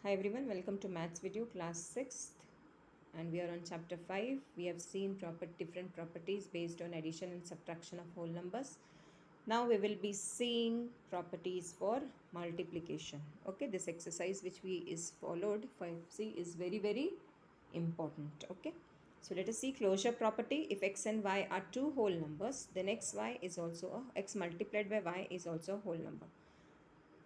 Hi everyone, welcome to Maths video class 6th, and we are on chapter 5. We have seen different properties based on addition and subtraction of whole numbers. Now we will be seeing properties for multiplication. Okay, this exercise which we is followed 5C is very important. Okay, so let us see closure property. If x and y are two whole numbers, then xy is also x multiplied by y is also a whole number.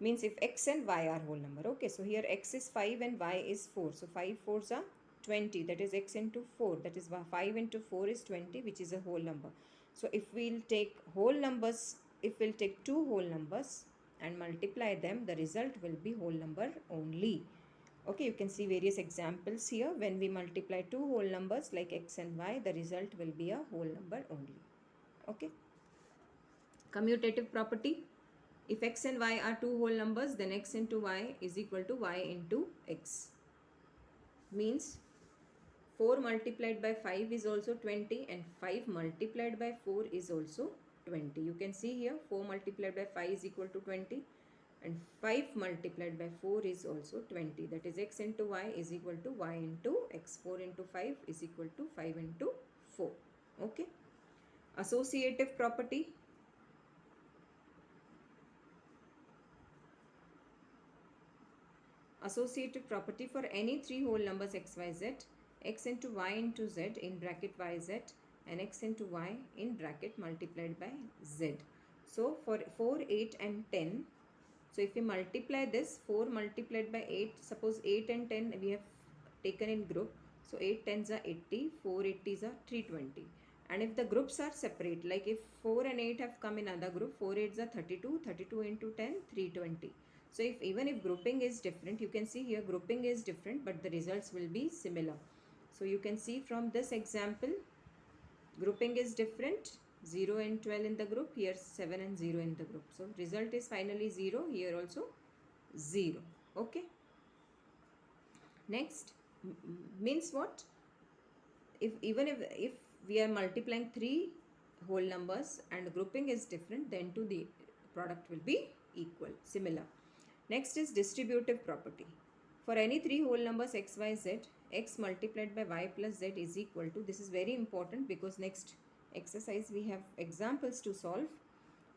Means if x and y are whole number. Okay, so here x is 5 and y is 4. So 5 4s are 20. That is x into 4. That is 5 into 4 is 20, which is a whole number. So if we'll take whole numbers, if we'll take two whole numbers and multiply them, the result will be whole number only. Okay, you can see various examples here. When we multiply two whole numbers like x and y, the result will be a whole number only. Okay. Commutative property. If x and y are two whole numbers, then x into y is equal to y into x. Means 4 multiplied by 5 is also 20 and 5 multiplied by 4 is also 20. You can see here 4 multiplied by 5 is equal to 20 and 5 multiplied by 4 is also 20. That is x into y is equal to y into x. 4 into 5 is equal to 5 into 4. Okay. Associative property. Associative property for any three whole numbers x, y, z, x into y into z in bracket y, z and x into y in bracket multiplied by z. So for 4, 8 and 10, so if we multiply this 4 multiplied by 8, suppose 8 and 10 we have taken in group. So 8 tens are 80, 4 80s are 320. And if the groups are separate, like if 4 and 8 have come in another group, 4 8s are 32, 32 into 10, 320. So even if grouping is different, you can see here grouping is different, but the results will be similar. So you can see from this example, grouping is different, 0 and 12 in the group, here 7 and 0 in the group. So result is finally 0, here also 0. Okay. Next, means what? If we are multiplying three whole numbers and grouping is different, then too the product will be equal, similar. Next is distributive property. For any three whole numbers x, y, z, x multiplied by y plus z is equal to, this is very important because next exercise we have examples to solve.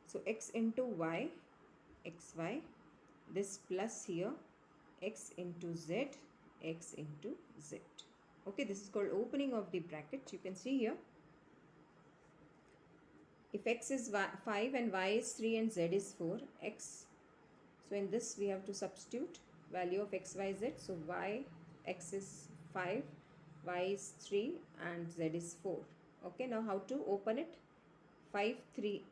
So x into y, xy, this plus here, x into z, x into z. Okay, this is called opening of the bracket. You can see here. If x is 5 and y is 3 and z is 4, x. So in this we have to substitute value of x, y, z. So x is 5, y is 3 and z is 4. Okay, now how to open it? 5, 3.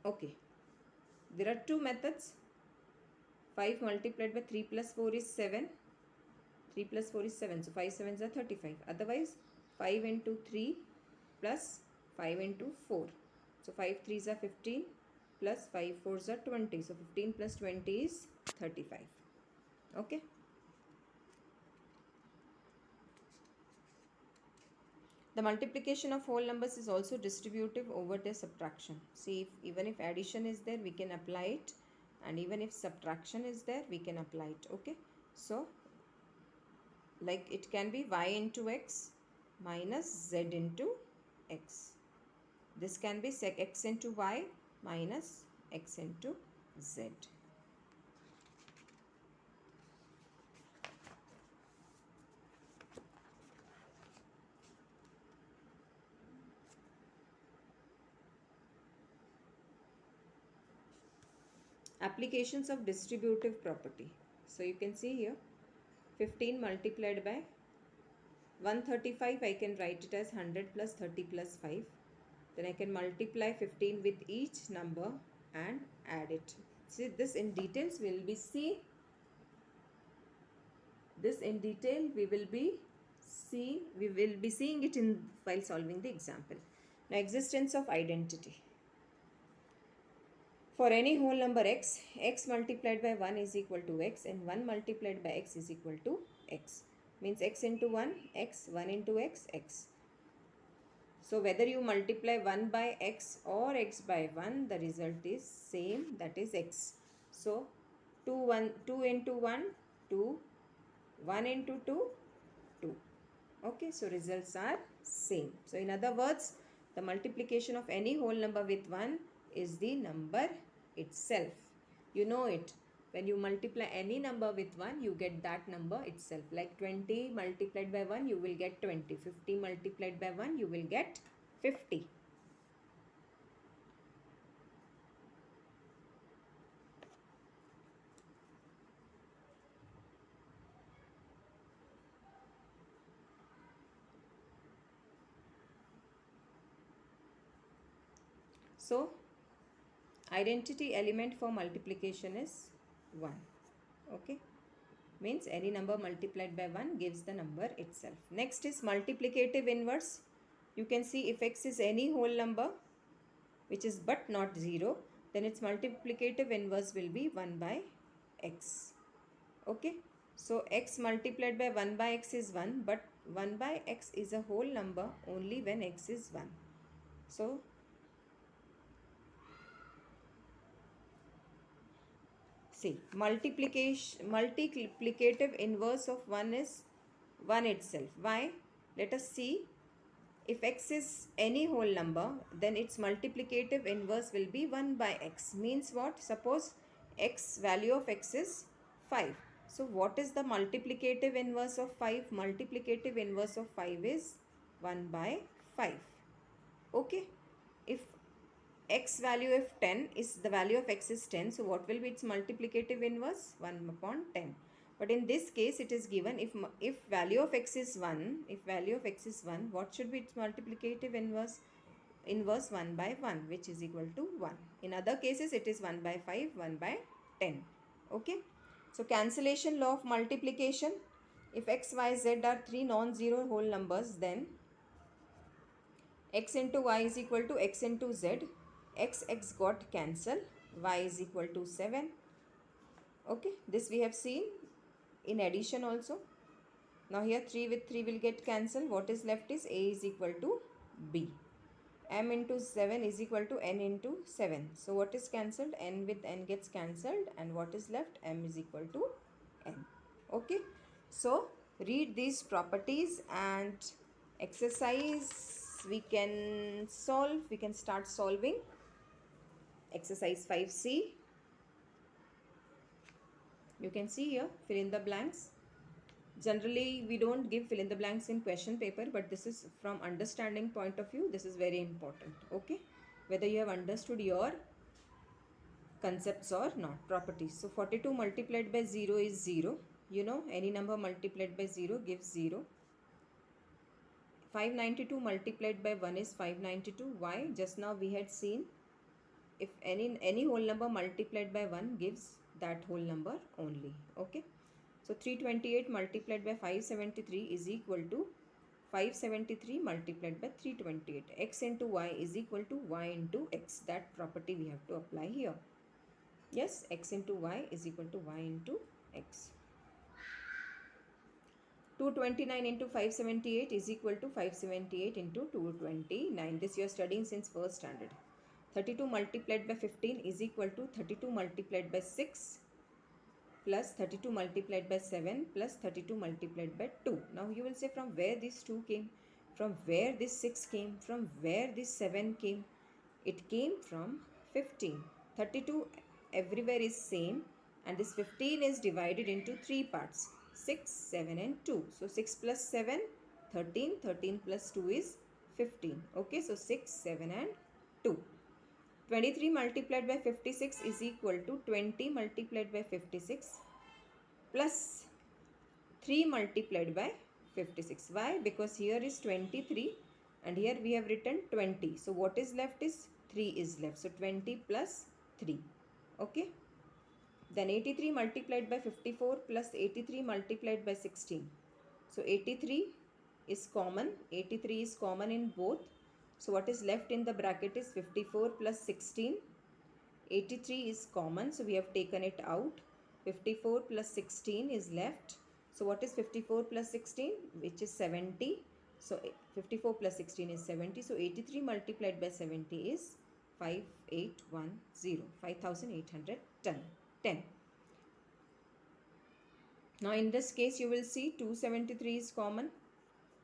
Okay, there are two methods. 5 multiplied by 3 plus 4 is 7. 3 plus 4 is 7. So 5 sevens are 35. Otherwise, 5 into 3 plus 5 into 4. So 5 3s are 15 plus 5 4s are 20. So 15 plus 20 is 35. Okay. The multiplication of whole numbers is also distributive over their subtraction. See, even if addition is there, we can apply it. And even if subtraction is there, we can apply it. Okay. So, like it can be y into x minus z into x. This can be x into y minus x into z. Applications of distributive property. So you can see here 15 multiplied by 135, I can write it as 100 plus 30 plus 5. Then I can multiply 15 with each number and add it. See, this in details we will be seeing. This in detail we will be seeing it in while solving the example. Now, existence of identity. For any whole number x, x multiplied by 1 is equal to x and 1 multiplied by x is equal to x. Means x into 1, x, 1 into x, x. So whether you multiply 1 by x or x by 1, the result is same, that is x. So 2 into 1, 2, 1 into 2, 2. Okay, so results are same. So in other words, the multiplication of any whole number with 1 is the number itself. You know it. When you multiply any number with 1, you get that number itself. Like 20 multiplied by 1, you will get 20. 50 multiplied by 1, you will get 50. So identity element for multiplication is 1. Okay. Means any number multiplied by 1 gives the number itself. Next is multiplicative inverse. You can see if x is any whole number which is but not 0, then its multiplicative inverse will be 1 by x. Okay. So x multiplied by 1 by x is 1, but 1 by x is a whole number only when x is 1. So see, multiplicative inverse of 1 is 1 itself. Why? Let us see. If x is any whole number, then its multiplicative inverse will be 1 by x. Means what? Suppose value of x is 5. So what is the multiplicative inverse of 5? Multiplicative inverse of 5 is 1 by 5. Okay. If x value of 10 is the value of x is 10, so what will be its multiplicative inverse? 1 upon 10. But in this case it is given if value of x is 1, what should be its multiplicative inverse? Inverse 1 by 1, which is equal to 1. In other cases it is 1 by 5, 1 by 10. Okay. So cancellation law of multiplication. If x, y, z are three non-zero whole numbers, then x into y is equal to x into z. X got cancelled. Y is equal to 7. Okay, this we have seen in addition also. Now here 3 with 3 will get cancelled. What is left is a is equal to b. M into 7 is equal to n into 7. So what is cancelled? N with n gets cancelled, and what is left? M is equal to n. Okay, so read these properties and exercise we can solve. We can start solving. Exercise 5C. You can see here, fill in the blanks. Generally, we don't give fill in the blanks in question paper, but this is from understanding point of view. This is very important. Okay, whether you have understood your concepts or not. Properties. So 42 multiplied by 0 is 0. You know, any number multiplied by 0 gives 0. 592 multiplied by 1 is 592. Why? Just now we had seen if any whole number multiplied by 1 gives that whole number only. Okay. So 328 multiplied by 573 is equal to 573 multiplied by 328. X into y is equal to y into x. That property we have to apply here. Yes, x into y is equal to y into x. 229 into 578 is equal to 578 into 229. This you are studying since first standard. 32 multiplied by 15 is equal to 32 multiplied by 6 plus 32 multiplied by 7 plus 32 multiplied by 2. Now you will say from where this 2 came, from where this 6 came, from where this 7 came. It came from 15. 32 everywhere is same, and this 15 is divided into 3 parts, 6, 7 and 2. So 6 plus 7, 13, 13 plus 2 is 15. Okay, so 6, 7 and 2. 23 multiplied by 56 is equal to 20 multiplied by 56 plus 3 multiplied by 56. Why? Because here is 23 and here we have written 20. So what is left is 3 is left. So 20 plus 3. Okay. Then 83 multiplied by 54 plus 83 multiplied by 16. So 83 is common. 83 is common in both. So what is left in the bracket is 54 plus 16. 83 is common, so we have taken it out. 54 plus 16 is left. So what is 54 plus 16? Which is 70. So 54 plus 16 is 70. So 83 multiplied by 70 is 5810. 5810. Now in this case you will see 273 is common.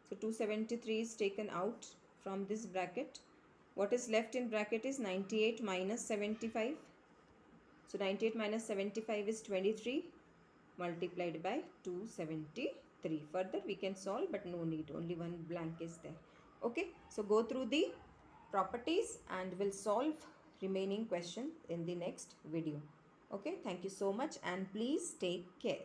So 273 is taken out from this bracket. What is left in bracket is 98 minus 75. So 98 minus 75 is 23 multiplied by 273. Further we can solve, but no need, only one blank is there. Okay, so go through the properties and we'll solve remaining question in the next video. Okay, thank you so much and please take care.